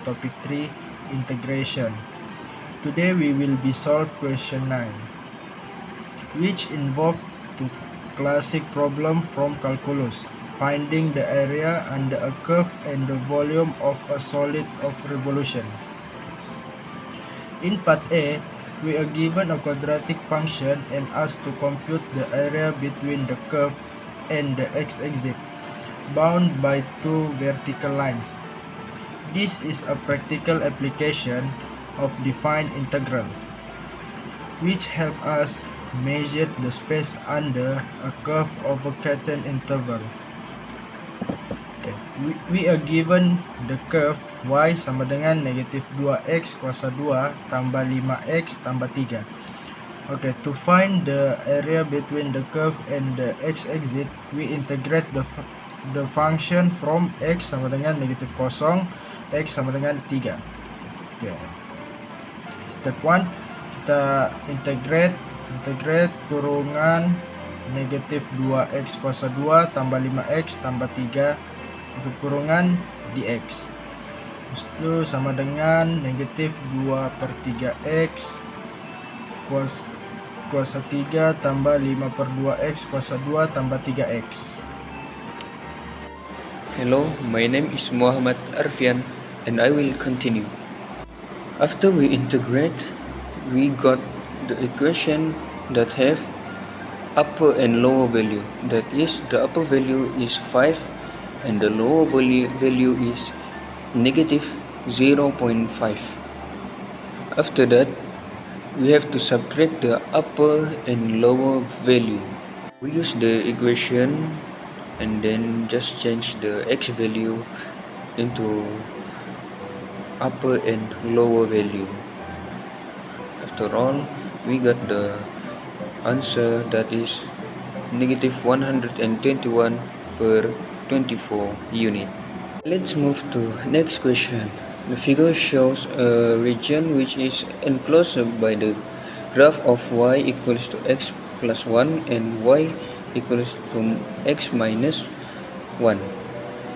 topic 3, integration. Today we will be solve question 9, which involved two classic problem from calculus, finding the area under a curve and the volume of a solid of revolution. In part A, we are given a quadratic function and asked to compute the area between the curve and the x-axis, bound by two vertical lines. This is a practical application of defined integral, which help us measure the space under a curve over certain interval. Okay. We are given the curve y sama dengan negatif 2x kuasa 2 tambah 5x tambah 3. Okay, to find the area between the curve and the x-axis, we integrate the function from x sama dengan negatif 0, x sama dengan 3. Okay. Step 1, kita integrate kurungan negatif 2x kuasa 2 tambah 5x tambah 3 untuk kurungan dx. Itu sama dengan negatif 2/3x kuasa 3 tambah 5/2x kuasa 2 tambah 3x. Hello, my name is Muhammad Arfian and I will continue. After we integrate, we got the equation that have upper and lower value. That is, the upper value is 5 and the lower value is negative 0.5. After that, we have to subtract the upper and lower value. We use the equation and then just change the x value into upper and lower value. After all, we got the answer that is negative 121/24 unit. Let's move to next question. The figure shows a region which is enclosed by the graph of y equals to x plus 1 and y equals to x minus 1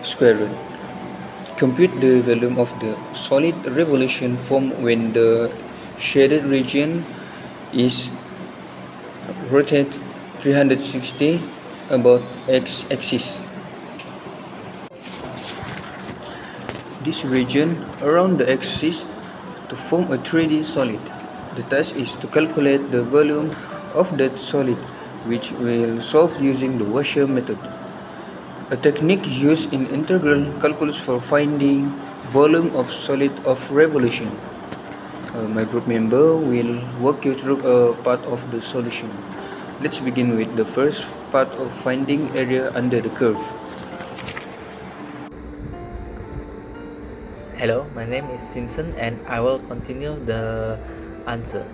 square root. Compute the volume of the solid revolution formed when the shaded region is rotated 360 about x-axis. This region around the axis to form a 3D solid. The task is to calculate the volume of that solid, which we'll solve using the washer method, a technique used in integral calculus for finding volume of solid of revolution. My group member will walk you through a part of the solution. Let's begin with the first part of finding area under the curve. Hello, my name is Simpson and I will continue the answer.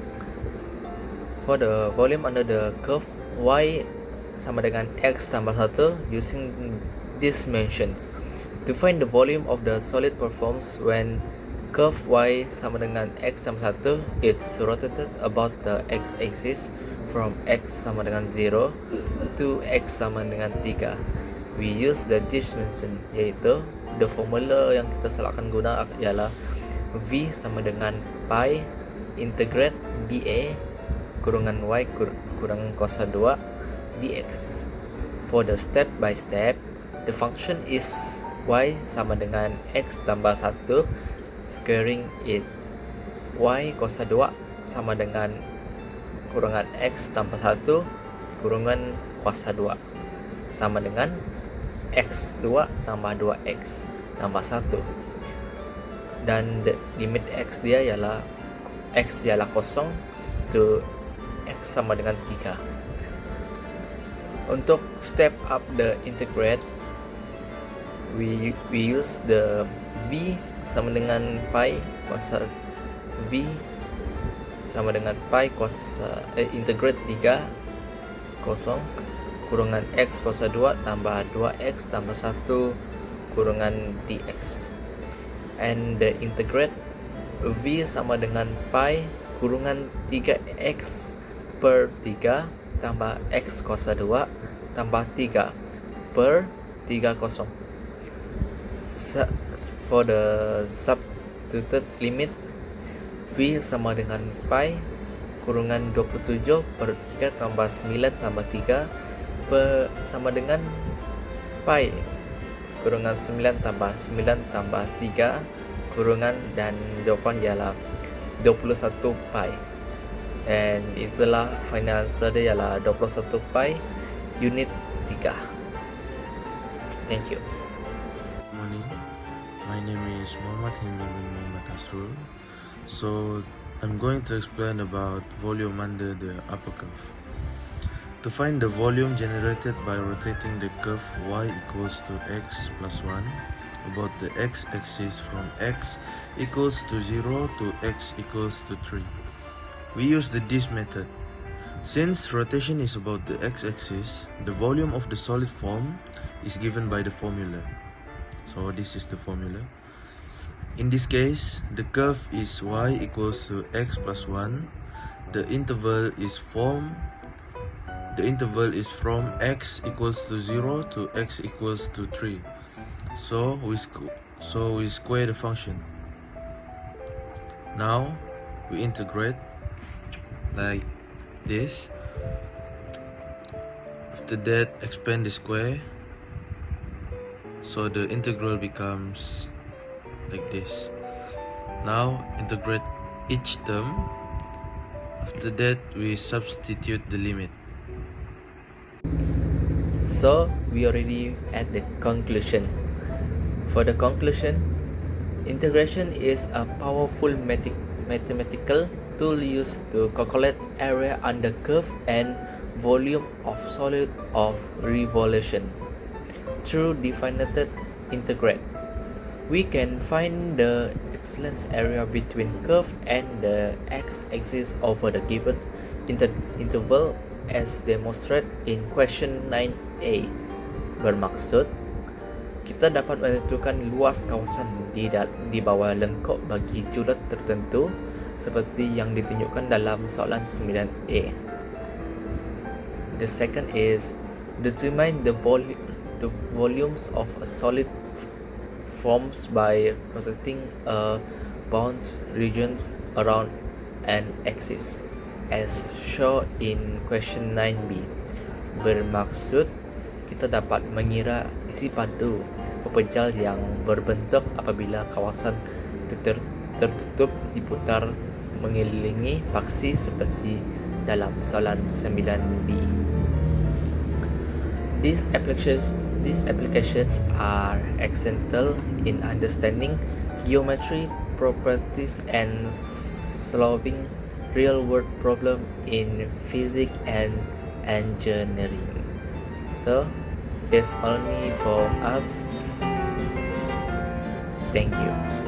For the volume under the curve, y sama dengan x tambah 1 using this mentions. To find the volume of the solid performs when curve y sama dengan x tambah 1 is rotated about the x-axis from x sama dengan 0 to x sama dengan 3. We use the dimension, yaitu the formula yang kita selalu akan guna ialah V sama dengan pi integrate dA kurungan y kurang kuasa 2 dx. For the step by step, the function is y sama dengan x tambah 1 squaring it. Y kuasa 2 sama dengan kurungan x tambah 1 kurungan kuasa 2 sama dengan x2 tambah 2x tambah 1, dan limit x dia ialah x ialah 0 to x sama dengan 3. Untuk step up the integrate, we use the v sama dengan pi kuasa v sama dengan pi kuasa integrate 3 0 kurungan x kuasa 2 tambah 2x tambah 1 kurungan dx. And the integrate v sama dengan pi kurungan 3x per 3 tambah x kuasa 2 tambah 3 per 30. For the substituted limit V sama dengan pi kurungan 27 per 3 tambah 9 tambah 3 sama dengan pi kurungan 9 tambah 9 tambah 3 kurungan, dan jawapan ialah 21 pi. And itulah final answer dia ialah 21 pi unit 3. Thank you. Good morning. My name is Muhammad Hilmi bin Muhammad Asrul. So I'm going to explain about volume under the upper curve. To find the volume generated by rotating the curve y equals to x plus 1 about the x-axis from x equals to 0 to x equals to 3. We use the disk method. Since rotation is about the x-axis, the volume of the solid form is given by the formula. So this is the formula. In this case, the curve is y equals to x plus 1. The interval is from x equals to 0 to x equals to 3. So we square the function. Now we integrate like this. After that, expand the square, so the integral becomes like this. Now integrate each term. After that, we substitute the limit. So we already at the conclusion. For the conclusion, integration is a powerful mathematical tool used to calculate area under curve and volume of solid of revolution. Through defined integrate, we can find the excellence area between curve and the x-axis over the given interval as demonstrated in question 9a. Bermaksud, kita dapat menentukan luas kawasan di bawah lengkap bagi julat tertentu seperti yang ditunjukkan dalam soalan 9a. The second is determine the volumes of a solid forms by rotating a bounded regions around an axis as shown in question 9b. Bermaksud, kita dapat mengira isi padu pepejal yang berbentuk apabila kawasan tertutup diputar mengelilingi paksi seperti dalam soalan 9b. These applications are essential in understanding geometry properties and solving real-world problems in physics and engineering. So that's only for us. Thank you.